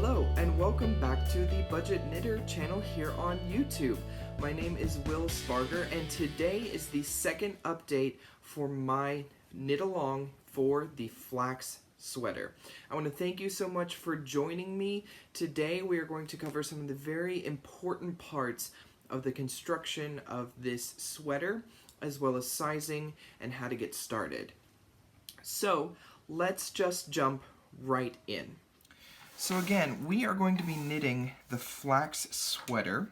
Hello and welcome back to the Budget Knitter channel here on YouTube. My name is WSpargurKnits and today is the second update for my knit along for the Flax Sweater. I want to thank you so much for joining me. Today we are going to cover some of the very important parts of the construction of this sweater, as well as sizing and how to get started. So let's just jump right in. So again, we are going to be knitting the Flax Sweater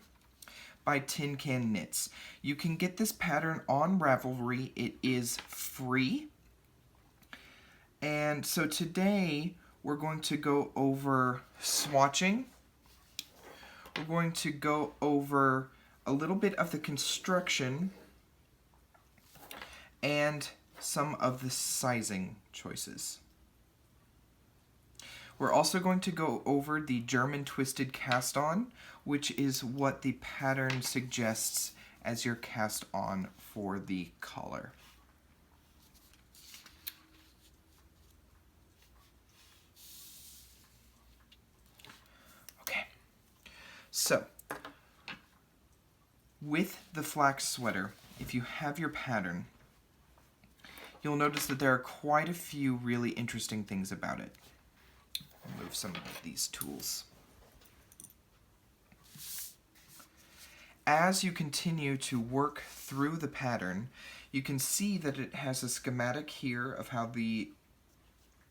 by Tin Can Knits. You can get this pattern on Ravelry. It is free. And so today we're going to go over swatching. We're going to go over a little bit of the construction and some of the sizing choices. We're also going to go over the German twisted cast on, which is what the pattern suggests as your cast on for the collar. Okay, so with the Flax Sweater, if you have your pattern, you'll notice that there are quite a few really interesting things about it. Move some of these tools. As you continue to work through the pattern, you can see that it has a schematic here of how the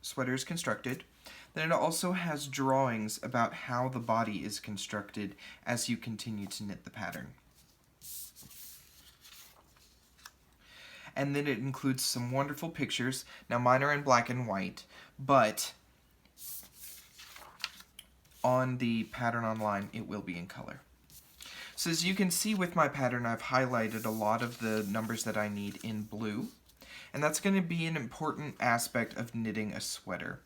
sweater is constructed. Then it also has drawings about how the body is constructed as you continue to knit the pattern. And then it includes some wonderful pictures. Now mine are in black and white, but on the pattern online, it will be in color. So as you can see with my pattern, I've highlighted a lot of the numbers that I need in blue, and that's going to be an important aspect of knitting a sweater.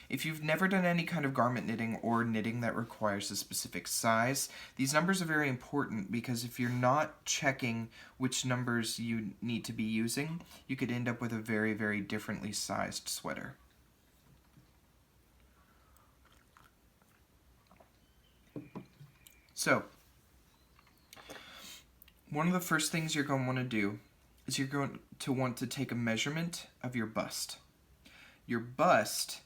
If you've never done any kind of garment knitting or knitting that requires a specific size, these numbers are very important because if you're not checking which numbers you need to be using, you could end up with a very, very differently sized sweater. So, one of the first things you're going to want to do is you're going to want to take a measurement of your bust. Your bust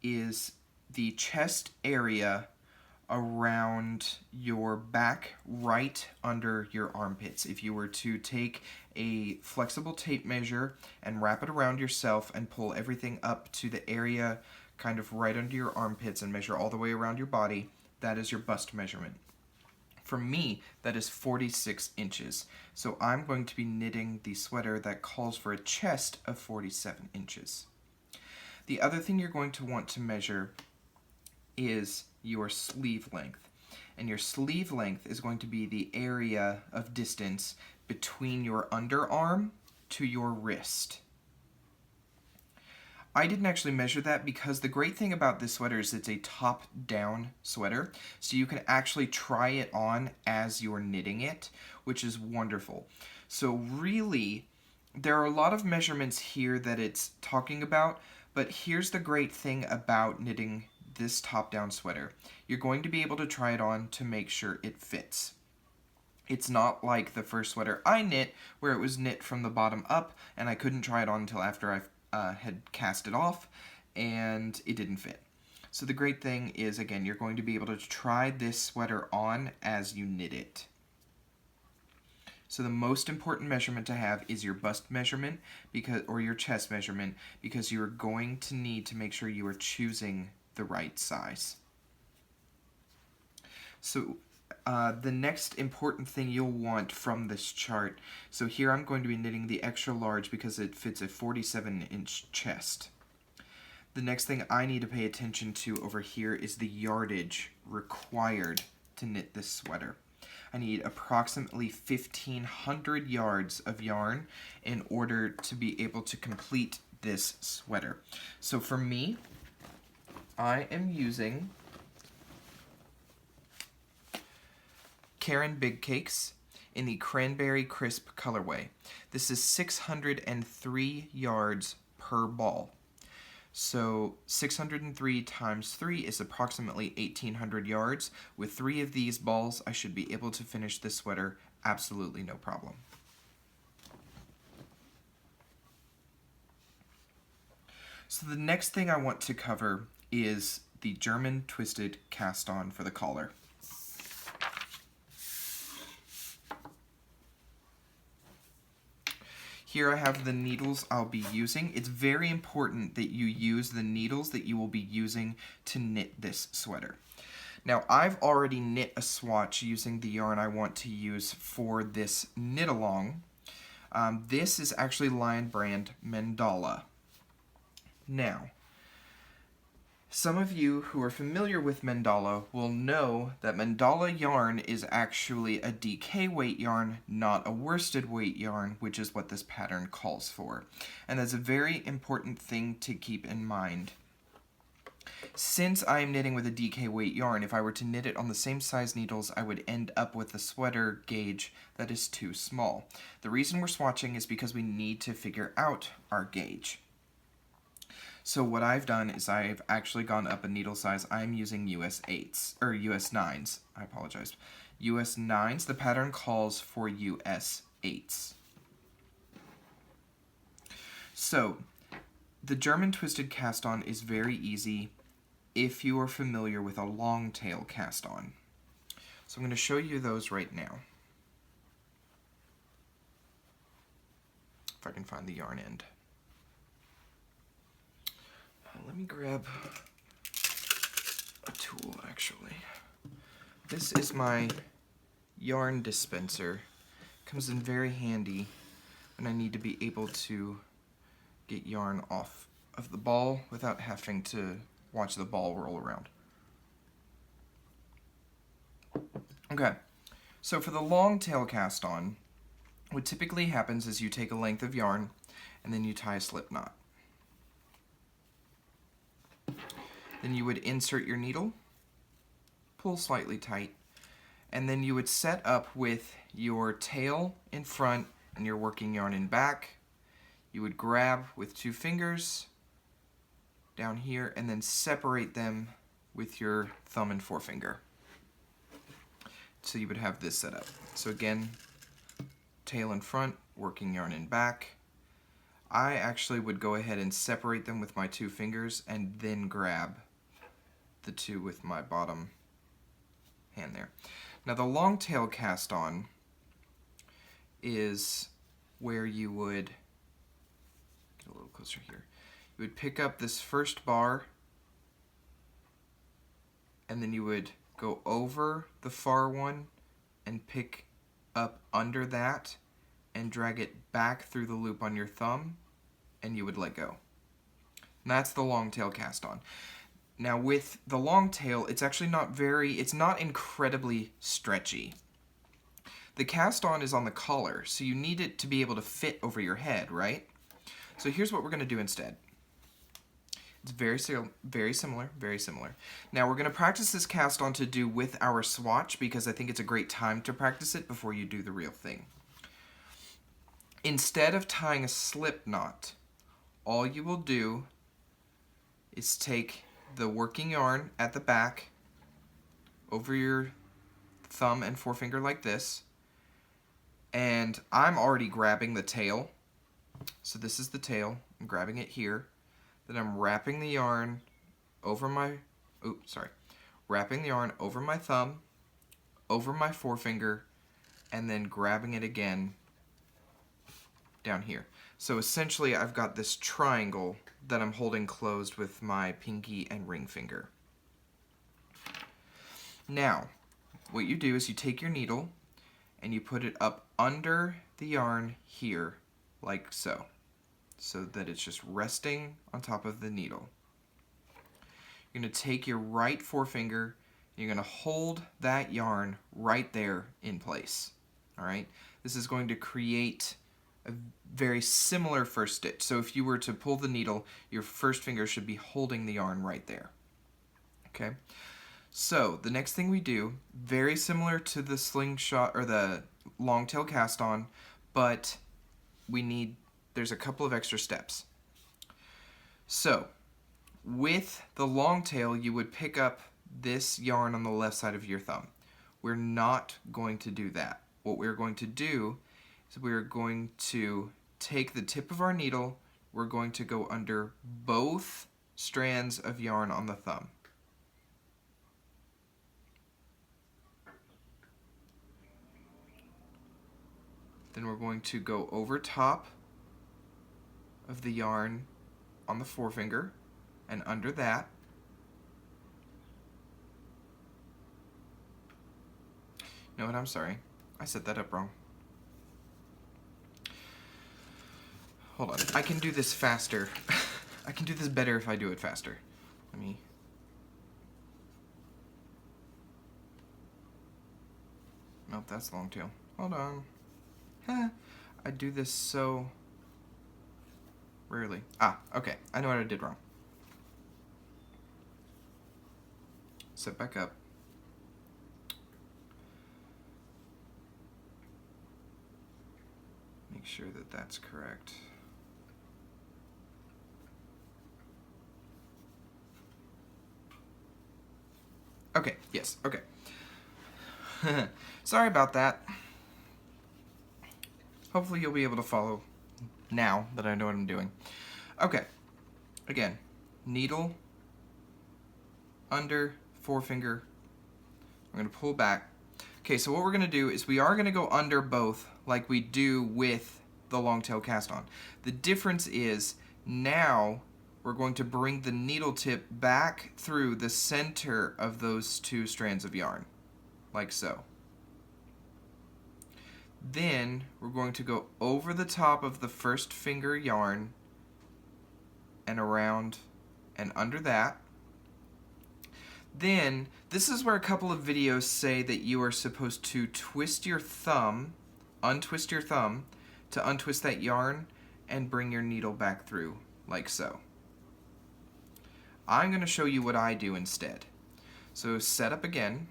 is the chest area around your back right under your armpits. If you were to take a flexible tape measure and wrap it around yourself and pull everything up to the area kind of right under your armpits and measure all the way around your body, that is your bust measurement. For me, that is 46 inches. So I'm going to be knitting the sweater that calls for a chest of 47 inches. The other thing you're going to want to measure is your sleeve length. And your sleeve length is going to be the area of distance between your underarm to your wrist. I didn't actually measure that because the great thing about this sweater is it's a top-down sweater, so you can actually try it on as you're knitting it, which is wonderful. So really, there are a lot of measurements here that it's talking about, but here's the great thing about knitting this top-down sweater. You're going to be able to try it on to make sure it fits. It's not like the first sweater I knit, where it was knit from the bottom up, and I couldn't try it on until after I had cast it off, and it didn't fit. So the great thing is, again, you're going to be able to try this sweater on as you knit it. So the most important measurement to have is your bust measurement, or your chest measurement, because you are going to need to make sure you are choosing the right size. So the next important thing you'll want from this chart, so here I'm going to be knitting the extra large because it fits a 47-inch chest. The next thing I need to pay attention to over here is the yardage required to knit this sweater. I need approximately 1,500 yards of yarn in order to be able to complete this sweater. So for me, I am using Karen Big Cakes in the Cranberry Crisp colorway. This is 603 yards per ball. So 603 times 3 is approximately 1,800 yards. With 3 of these balls, I should be able to finish this sweater absolutely no problem. So the next thing I want to cover is the German twisted cast on for the collar. Here I have the needles I'll be using. It's very important that you use the needles that you will be using to knit this sweater. Now I've already knit a swatch using the yarn I want to use for this knit along. This is actually Lion Brand Mandala. Now, some of you who are familiar with mandala will know that mandala yarn is actually a DK weight yarn, not a worsted weight yarn, which is what this pattern calls for. And that's a very important thing to keep in mind. Since I am knitting with a DK weight yarn, if I were to knit it on the same size needles, I would end up with a sweater gauge that is too small. The reason we're swatching is because we need to figure out our gauge. So what I've done is I've actually gone up a needle size. I'm using US 8s, or US 9s, I apologize. US 9s, the pattern calls for US 8s. So, the German twisted cast on is very easy if you are familiar with a long tail cast on. So I'm going to show you those right now. If I can find the yarn end. Let me grab a tool, actually. This is my yarn dispenser. Comes in very handy when I need to be able to get yarn off of the ball without having to watch the ball roll around. Okay, so for the long tail cast on, what typically happens is you take a length of yarn and then you tie a slip knot. Then you would insert your needle, pull slightly tight, and then you would set up with your tail in front and your working yarn in back. You would grab with 2 fingers down here and then separate them with your thumb and forefinger. So you would have this set up. So again, tail in front, working yarn in back. I actually would go ahead and separate them with my 2 fingers and then grab the 2 with my bottom hand there. Now the long tail cast on is where you would, get a little closer here, you would pick up this first bar and then you would go over the far one and pick up under that and drag it back through the loop on your thumb, and you would let go. And that's the long tail cast on. Now with the long tail, it's actually it's not incredibly stretchy. The cast on is on the collar, so you need it to be able to fit over your head, right? So here's what we're going to do instead. It's very similar. Now we're going to practice this cast on to do with our swatch because I think it's a great time to practice it before you do the real thing. Instead of tying a slip knot, all you will do is take the working yarn at the back over your thumb and forefinger like this, and I'm already grabbing the tail. So this is the tail. I'm grabbing it here. Then I'm wrapping the yarn over my, wrapping the yarn over my thumb, over my forefinger, and then grabbing it again down here. So essentially I've got this triangle that I'm holding closed with my pinky and ring finger. Now, what you do is you take your needle and you put it up under the yarn here, like so that it's just resting on top of the needle. You're going to take your right forefinger, you're going to hold that yarn right there in place. Alright? This is going to create a very similar first stitch. So if you were to pull the needle, your first finger should be holding the yarn right there. Okay? So the next thing we do, very similar to the slingshot or the long tail cast on, but there's a couple of extra steps. So with the long tail, you would pick up this yarn on the left side of your thumb. We're not going to do that. What we're going to do is we're going to take the tip of our needle, we're going to go under both strands of yarn on the thumb. Then we're going to go over top of the yarn on the forefinger and under that. You know what, I'm sorry. I set that up wrong. Hold on, I can do this faster. I can do this better if I do it faster. Let me... Nope, that's long tail. Hold on. I do this so rarely. Ah, okay, I know what I did wrong. Set back up. Make sure that that's correct. Okay, yes, okay. Sorry about that. Hopefully you'll be able to follow now that I know what I'm doing. Okay, again, needle, under, forefinger. I'm going to pull back. Okay, so what we're going to do is we are going to go under both like we do with the long tail cast on. The difference is now we're going to bring the needle tip back through the center of those two strands of yarn, like so. Then we're going to go over the top of the first finger yarn and around and under that. Then, this is where a couple of videos say that you are supposed to twist your thumb, untwist your thumb, to untwist that yarn and bring your needle back through, like so. I'm going to show you what I do instead. So set up again,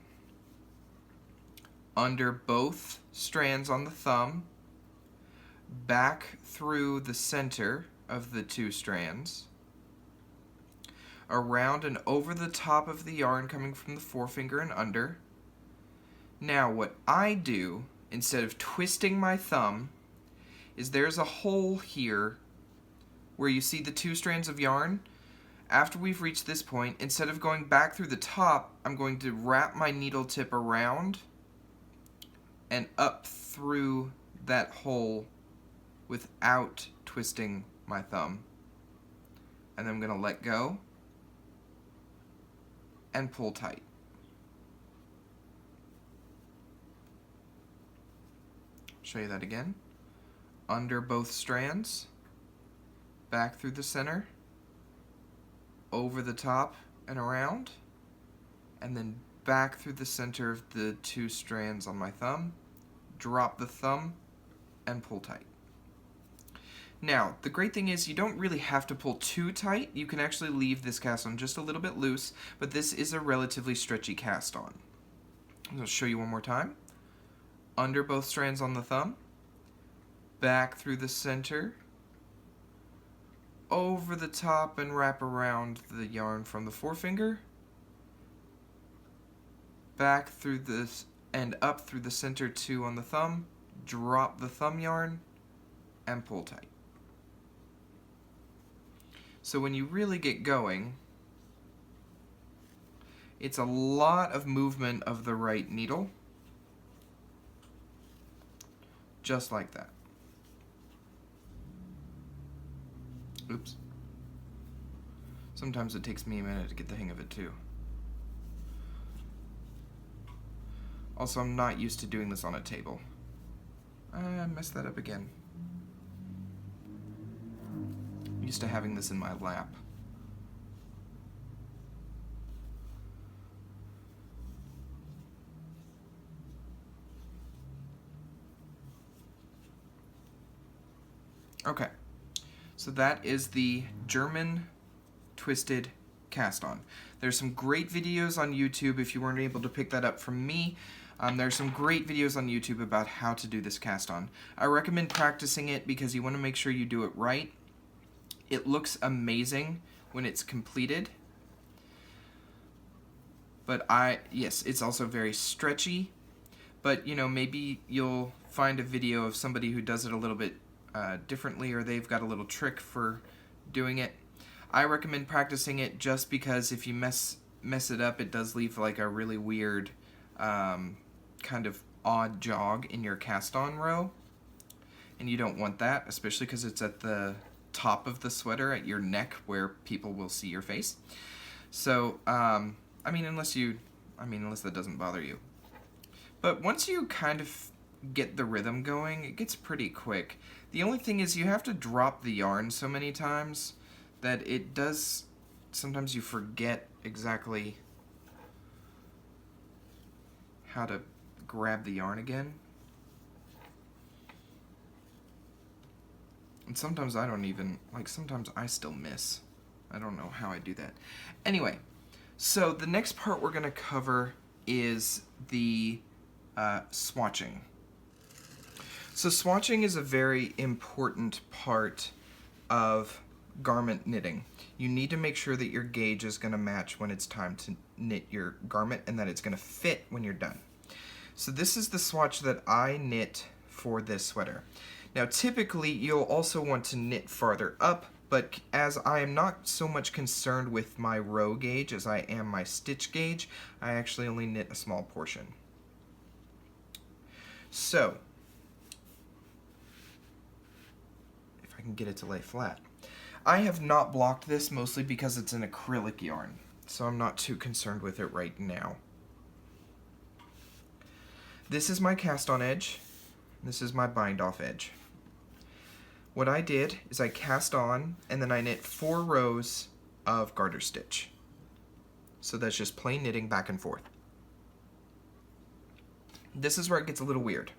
under both strands on the thumb, back through the center of the two strands, around and over the top of the yarn coming from the forefinger and under. Now what I do, instead of twisting my thumb, is there's a hole here where you see the two strands of yarn. After we've reached this point, instead of going back through the top, I'm going to wrap my needle tip around and up through that hole without twisting my thumb. And then I'm going to let go and pull tight. Show you that again. Under both strands, back through the center, over the top and around, and then back through the center of the two strands on my thumb, drop the thumb, and pull tight. Now, the great thing is you don't really have to pull too tight. You can actually leave this cast on just a little bit loose, but this is a relatively stretchy cast on. I'm going to show you one more time. Under both strands on the thumb, back through the center, over the top and wrap around the yarn from the forefinger, back through this and up through the center two on the thumb, drop the thumb yarn, and pull tight. So when you really get going, it's a lot of movement of the right needle, just like that. Oops. Sometimes it takes me a minute to get the hang of it too. Also, I'm not used to doing this on a table. I messed that up again. I'm used to having this in my lap. Okay, so that is the German twisted cast on. There's some great videos on YouTube if you weren't able to pick that up from me. There's some great videos on YouTube about how to do this cast on. I recommend practicing it because you want to make sure you do it right. It looks amazing when it's completed. But yes, it's also very stretchy. But, you know, maybe you'll find a video of somebody who does it a little bit differently, or they've got a little trick for doing it. I recommend practicing it just because if you mess it up, it does leave like a really weird kind of odd jog in your cast-on row. And you don't want that, especially because it's at the top of the sweater at your neck where people will see your face. So, I mean, unless that doesn't bother you. But once you kind of get the rhythm going, it gets pretty quick. The only thing is you have to drop the yarn so many times that it does, sometimes you forget exactly how to grab the yarn again. And sometimes I don't even, like sometimes I still miss. I don't know how I do that. Anyway, so the next part we're going to cover is the swatching. So swatching is a very important part of garment knitting. You need to make sure that your gauge is going to match when it's time to knit your garment and that it's going to fit when you're done. So this is the swatch that I knit for this sweater. Now typically you'll also want to knit farther up, but as I am not so much concerned with my row gauge as I am my stitch gauge, I actually only knit a small portion. So, if I can get it to lay flat. I have not blocked this mostly because it's an acrylic yarn, so I'm not too concerned with it right now. This is my cast-on edge. This is my bind-off edge. What I did is I cast on and then I knit 4 rows of garter stitch. So that's just plain knitting back and forth. This is where it gets a little weird.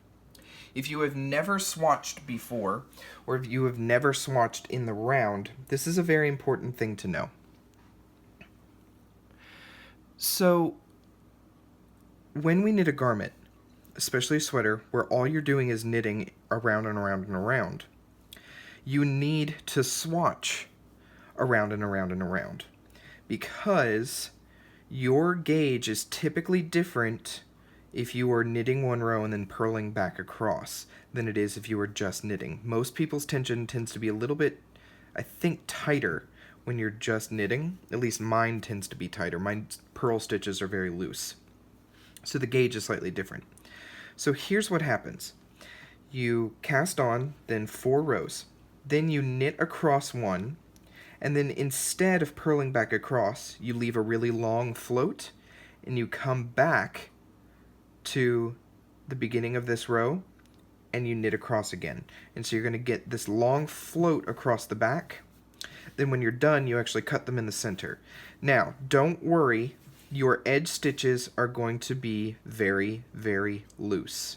If you have never swatched before, or if you have never swatched in the round, this is a very important thing to know. So, when we knit a garment, especially a sweater, where all you're doing is knitting around and around and around, you need to swatch around and around and around, because your gauge is typically different if you are knitting one row and then purling back across than it is if you are just knitting. Most people's tension tends to be a little bit, I think, tighter when you're just knitting. At least mine tends to be tighter. My purl stitches are very loose. So the gauge is slightly different. So here's what happens. You cast on, then 4 rows. Then you knit across one, and then instead of purling back across, you leave a really long float, and you come back to the beginning of this row and you knit across again. And so you're going to get this long float across the back. Then when you're done, you actually cut them in the center. Now, don't worry, your edge stitches are going to be very, very loose.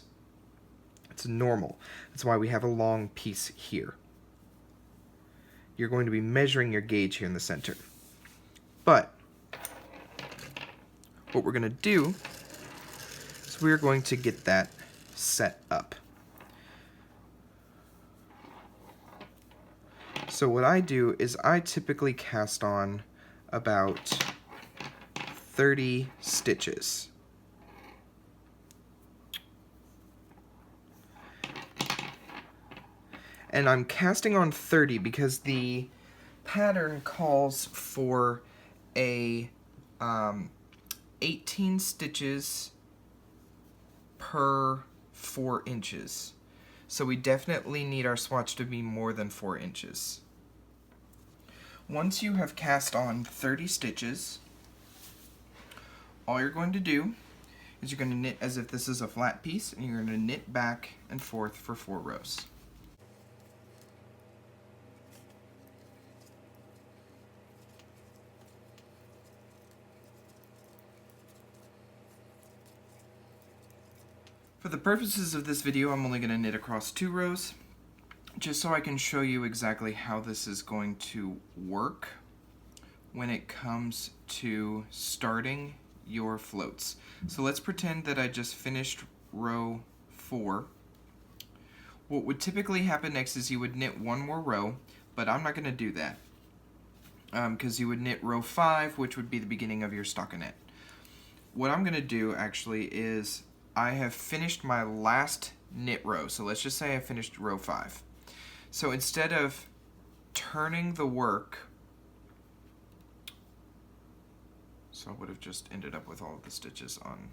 It's normal. That's why we have a long piece here. You're going to be measuring your gauge here in the center. But what we're going to do we're going to get that set up. So what I do is I typically cast on about 30 stitches. And I'm casting on 30 because the pattern calls for a 18 stitches per 4 inches. So we definitely need our swatch to be more than 4 inches. Once you have cast on 30 stitches, all you're going to do is you're going to knit as if this is a flat piece, and you're going to knit back and forth for 4 rows. For the purposes of this video, I'm only going to knit across 2 rows, just so I can show you exactly how this is going to work when it comes to starting your floats. So let's pretend that I just finished row 4. What would typically happen next is you would knit one more row, but I'm not going to do that. because you would knit row 5, which would be the beginning of your stockinette. What I'm going to do actually is I have finished my last knit row. So let's just say I finished row 5. So instead of turning the work, so I would have just ended up with all of the stitches on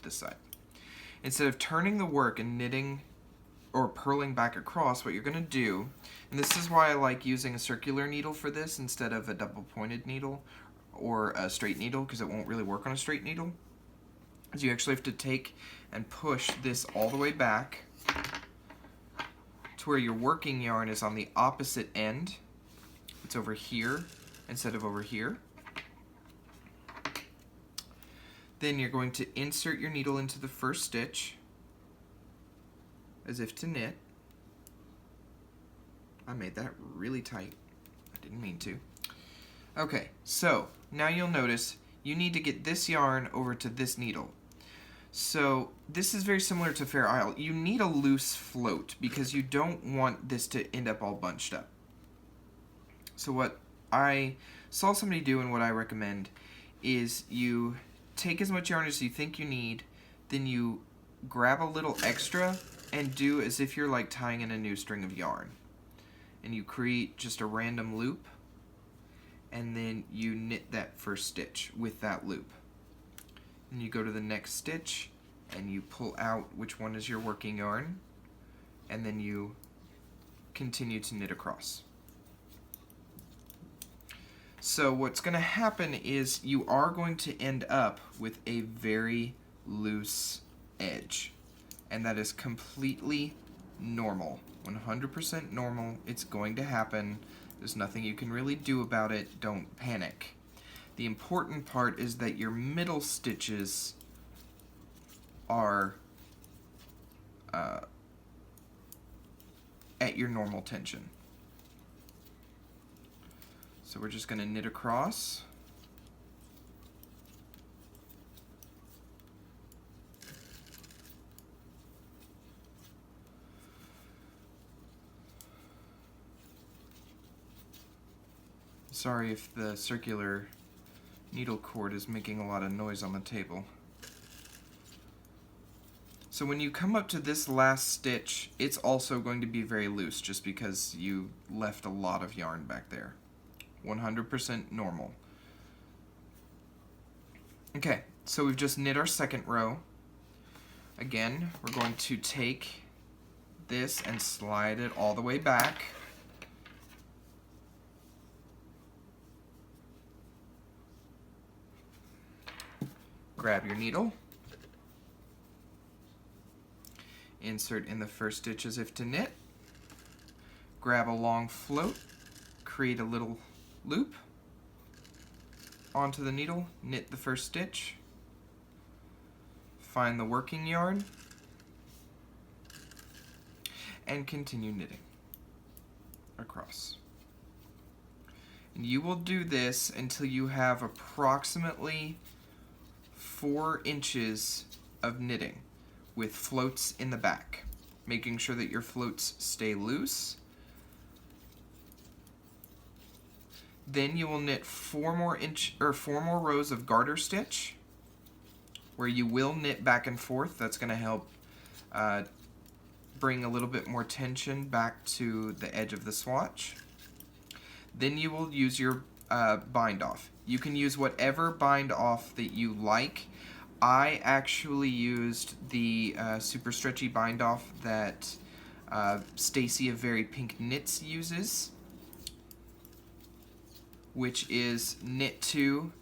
this side. Instead of turning the work and knitting or purling back across, what you're going to do, and this is why I like using a circular needle for this instead of a double pointed needle or a straight needle, because it won't really work on a straight needle, is you actually have to take and push this all the way back to where your working yarn is on the opposite end. It's over here instead of over here. Then you're going to insert your needle into the first stitch as if to knit. I made that really tight. I didn't mean to. Okay, so now you'll notice you need to get this yarn over to this needle. So this is very similar to Fair Isle. You need a loose float because you don't want this to end up all bunched up. So what I saw somebody do and what I recommend is you take as much yarn as you think you need, then you grab a little extra and do as if you're like tying in a new string of yarn. And you create just a random loop, and then you knit that first stitch with that loop. And you go to the next stitch and you pull out which one is your working yarn, and then you continue to knit across. So what's going to happen is you are going to end up with a very loose edge, and that is completely normal. 100% normal. It's going to happen. There's nothing you can really do about it. Don't panic. The important part is that your middle stitches are at your normal tension. So we're just going to knit across. Sorry if the circular needle cord is making a lot of noise on the table. So when you come up to this last stitch, it's also going to be very loose just because you left a lot of yarn back there. 100% normal. Okay, so we've just knit our second row. Again, we're going to take this and slide it all the way back. Grab your needle, insert in the first stitch as if to knit, grab a long float, create a little loop onto the needle, knit the first stitch, find the working yarn, and continue knitting across. And you will do this until you have approximately 4 inches of knitting with floats in the back, making sure that your floats stay loose. Then you will knit 4 more rows of garter stitch, where you will knit back and forth. That's going to help bring a little bit more tension back to the edge of the swatch. Then you will use your bind off. You can use whatever bind off that you like. I actually used the super stretchy bind off that Stacy of Very Pink Knits uses, which is knit 2,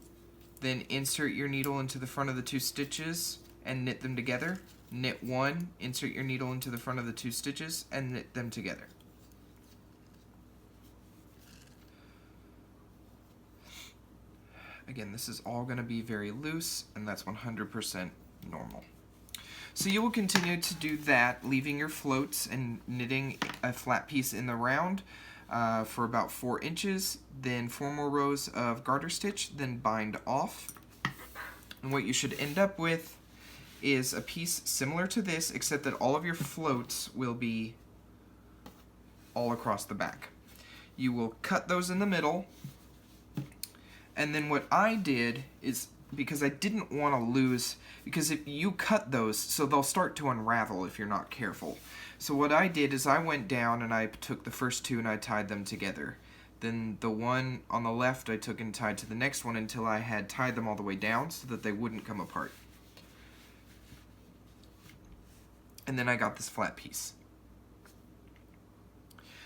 then insert your needle into the front of the 2 stitches and knit them together. Knit 1, insert your needle into the front of the 2 stitches and knit them together. Again, this is all going to be very loose, and that's 100% normal. So you will continue to do that, leaving your floats and knitting a flat piece in the round for about 4 inches, then 4 more rows of garter stitch, then bind off. And what you should end up with is a piece similar to this, except that all of your floats will be all across the back. you will cut those in the middle. And then what I did is, because I didn't want to lose, because if you cut those, so they'll start to unravel if you're not careful. So what I did is I went down and I took the first two and I tied them together. Then the one on the left I took and tied to the next one until I had tied them all the way down so that they wouldn't come apart. And then I got this flat piece.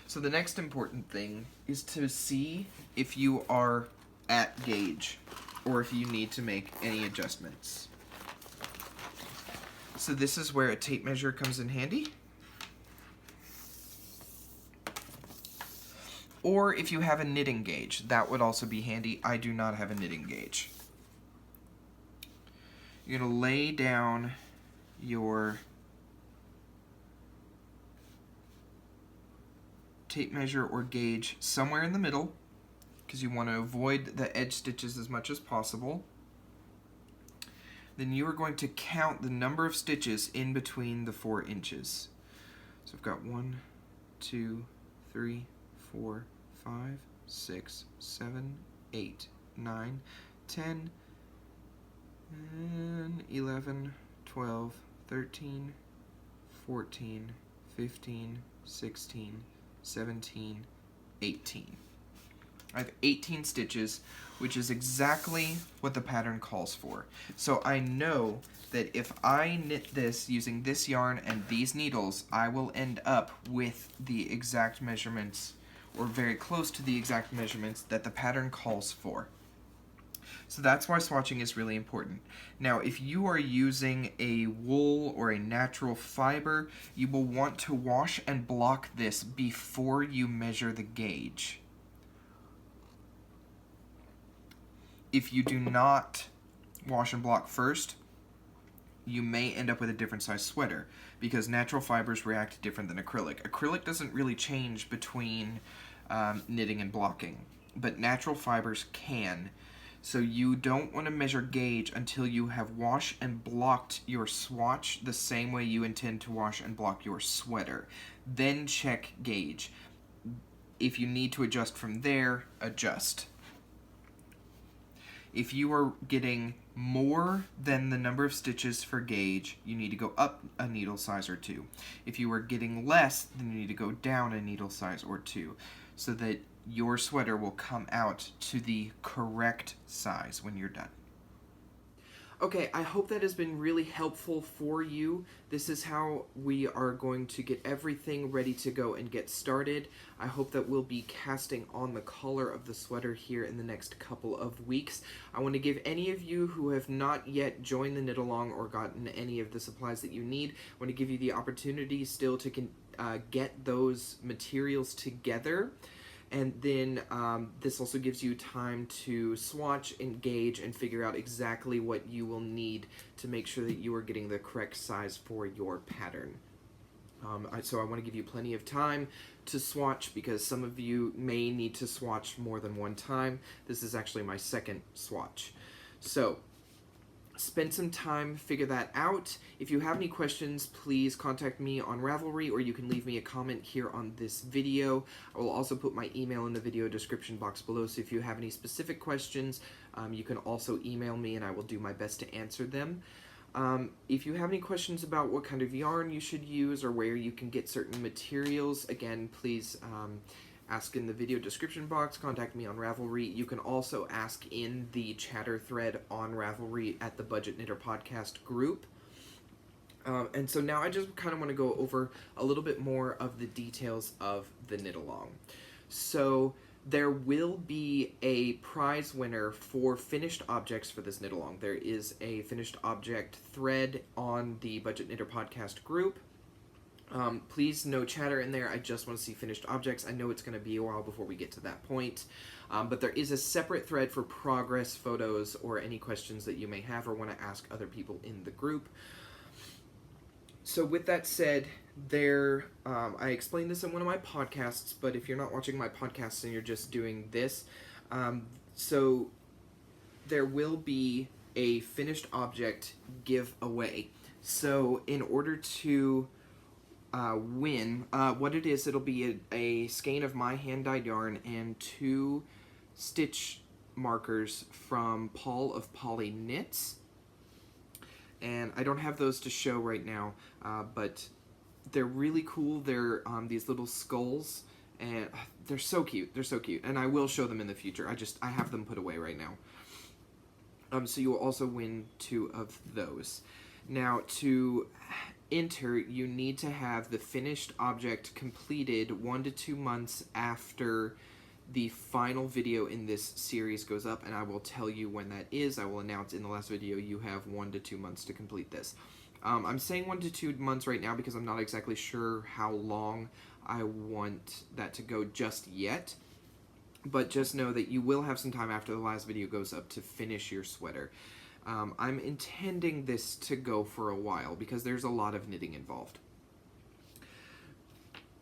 So the next important thing is to see if you are at gauge or if you need to make any adjustments. So this is where a tape measure comes in handy. Or if you have a knitting gauge, that would also be handy. I do not have a knitting gauge. You're going to lay down your tape measure or gauge somewhere in the middle, because you want to avoid the edge stitches as much as possible. Then you are going to count the number of stitches in between the 4 inches. So I've got 1, 2, 3, 4, 5, 6, 7, 8, 9, 10, 11, 12, 13, 14, 15, 16, 17, 18. I have 18 stitches, which is exactly what the pattern calls for. So I know that if I knit this using this yarn and these needles, I will end up with the exact measurements, or very close to the exact measurements that the pattern calls for. So that's why swatching is really important. Now, if you are using a wool or a natural fiber, you will want to wash and block this before you measure the gauge. If you do not wash and block first, you may end up with a different size sweater because natural fibers react different than acrylic. Acrylic doesn't really change between knitting and blocking, but natural fibers can. So you don't want to measure gauge until you have washed and blocked your swatch the same way you intend to wash and block your sweater. Then check gauge. If you need to adjust from there, adjust. If you are getting more than the number of stitches for gauge, you need to go up a needle size or 2. If you are getting less, then you need to go down a needle size or 2, so that your sweater will come out to the correct size when you're done. Okay, I hope that has been really helpful for you. This is how we are going to get everything ready to go and get started. I hope that we'll be casting on the collar of the sweater here in the next couple of weeks. I want to give any of you who have not yet joined the knit along or gotten any of the supplies that you need, I want to give you the opportunity still to get those materials together. And then this also gives you time to swatch, engage, and figure out exactly what you will need to make sure that you are getting the correct size for your pattern. So I want to give you plenty of time to swatch because some of you may need to swatch more than one time. This is actually my second swatch. So spend some time, figure that out. If you have any questions, please contact me on Ravelry, or you can leave me a comment here on this video. I will also put my email in the video description box below, so if you have any specific questions, you can also email me and I will do my best to answer them. If you have any questions about what kind of yarn you should use or where you can get certain materials, again, please ask in the video description box, contact me on Ravelry. You can also ask in the chatter thread on Ravelry at the Budget Knitter Podcast group. And so now I just kind of want to go over a little bit more of the details of the knit along. So there will be a prize winner for finished objects for this knit along. There is a finished object thread on the Budget Knitter Podcast group. Please no chatter in there. I just want to see finished objects. I know it's going to be a while before we get to that point, but there is a separate thread for progress photos or any questions that you may have or want to ask other people in the group. So with that said, I explained this in one of my podcasts, but if you're not watching my podcasts and you're just doing this, so there will be a finished object giveaway. So in order to win. What it is, it'll be a skein of my hand-dyed yarn and 2 stitch markers from Paul of Polly Knits. And I don't have those to show right now, but they're really cool. They're these little skulls, and they're so cute. They're so cute, and I will show them in the future. I have them put away right now. So you will also win 2 of those. Now, to enter, you need to have the finished object completed 1 to 2 months after the final video in this series goes up, and I will tell you when that is. I will announce in the last video you have 1 to 2 months to complete this. I'm saying 1 to 2 months right now because I'm not exactly sure how long I want that to go just yet. But just know that you will have some time after the last video goes up to finish your sweater. I'm intending this to go for a while because there's a lot of knitting involved.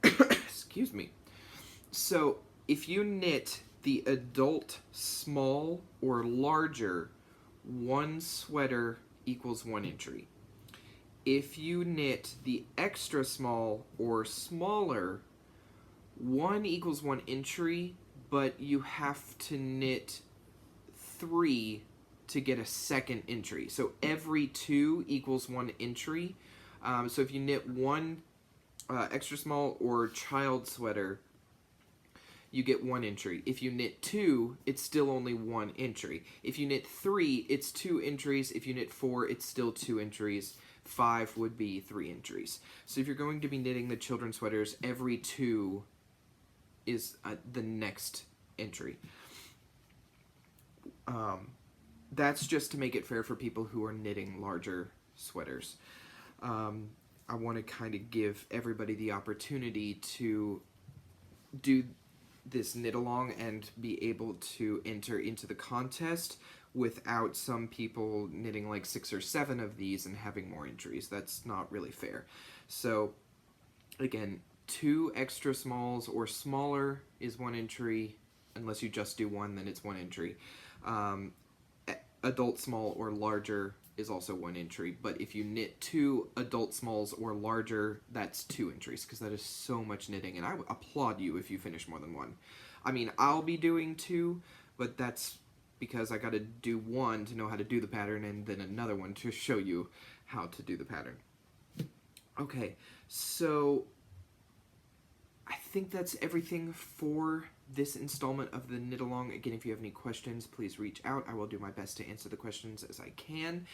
Excuse me. So, if you knit the adult small or larger, 1 sweater equals 1 entry. If you knit the extra small or smaller, 1 equals 1 entry, but you have to knit 3 to get a second entry. So every 2 equals 1 entry. So if you knit 1 extra small or child sweater, you get 1 entry. If you knit 2, it's still only 1 entry. If you knit 3, it's 2 entries. If you knit 4, it's still 2 entries. 5 would be 3 entries. So if you're going to be knitting the children's sweaters, every 2 is the next entry. That's just to make it fair for people who are knitting larger sweaters. I want to kind of give everybody the opportunity to do this knit along and be able to enter into the contest without some people knitting like 6 or 7 of these and having more entries. That's not really fair. So again, 2 extra smalls or smaller is 1 entry. Unless you just do 1, then it's 1 entry. Adult small or larger is also 1 entry, but if you knit 2 adult smalls or larger, that's 2 entries, because that is so much knitting, and I applaud you if you finish more than 1. I mean, I'll be doing 2, but that's because I gotta do 1 to know how to do the pattern, and then another one to show you how to do the pattern. Okay, so I think that's everything for this installment of the Knit Along. Again, if you have any questions, please reach out. I will do my best to answer the questions as I can.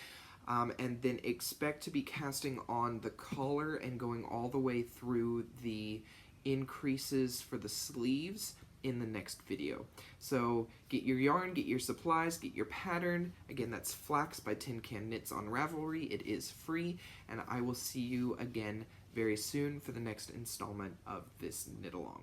And then expect to be casting on the collar and going all the way through the increases for the sleeves in the next video. So get your yarn, get your supplies, get your pattern. Again, that's Flax by Tin Can Knits on Ravelry. It is free, and I will see you again very soon for the next installment of this Knit Along.